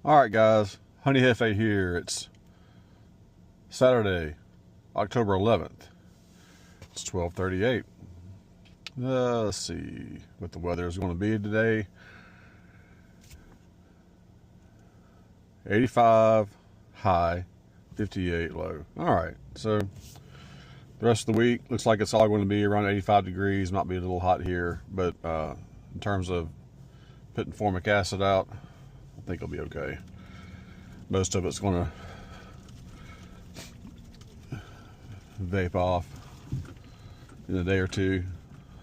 Alright guys, Honey Jefe here. It's Saturday, October 11th. It's 12:38. Let's see what the weather is going to be today. 85 high, 58 low. Alright, so the rest of the week looks like it's all going to be around 85 degrees. Might be a little hot here, but in terms of putting formic acid out, I think it'll be okay. Most of it's going to vape off in a day or two,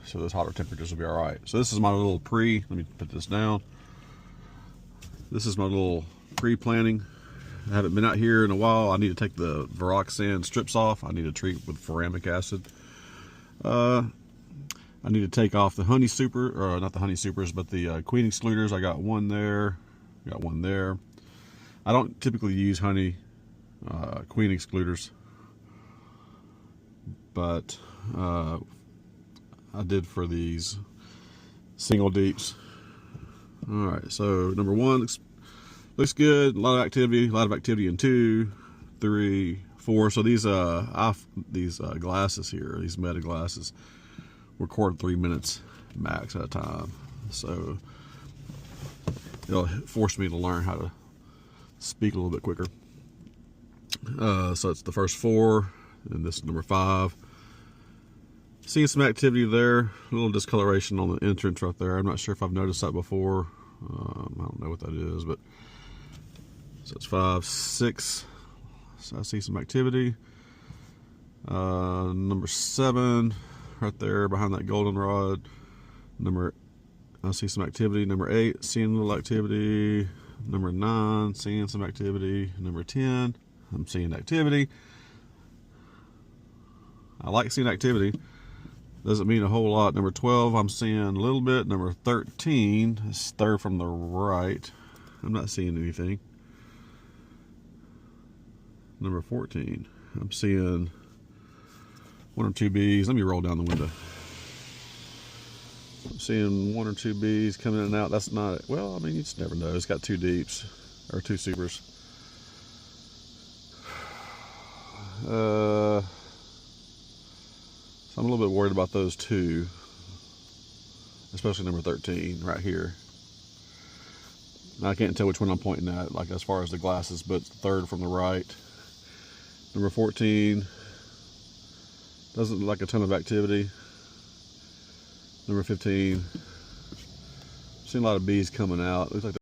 so those hotter temperatures will be all right. So this is my little let me put this down. This is my little pre-planting. I haven't been out here in a while. I need to take the VarroxSan strips off. I need to treat with Formic Acid. I need to take off the honey super, or not the honey supers, but the queen excluders. I got one there, got one there. I don't typically use honey queen excluders, but I did for these single deeps. All right, so number one looks good. A lot of activity in 2, 3, 4. So these glasses here, these meta glasses, record 3 minutes max at a time. So it'll force me to learn how to speak a little bit quicker. So it's the first 4, and this is number 5. Seeing some activity there, a little discoloration on the entrance right there. I'm not sure if I've noticed that before. I don't know what that is, but so it's 5, 6. So I see some activity. Number 7, right there behind that goldenrod. I see some activity. Number 8, seeing a little activity. Number 9, seeing some activity. Number 10, I'm seeing activity. I like seeing activity. Doesn't mean a whole lot. Number 12, I'm seeing a little bit. Number 13, is third from the right. I'm not seeing anything. Number 14, I'm seeing 1 or 2 bees. Let me roll down the window. I'm seeing 1 or 2 bees coming in and out. That's not, well, I mean, you just never know. It's got 2 deeps, or 2 supers. So I'm a little bit worried about those 2, especially number 13 right here. I can't tell which one I'm pointing at, like as far as the glasses, but third from the right. Number 14 doesn't look like a ton of activity. Number 15, seeing a lot of bees coming out. Looks like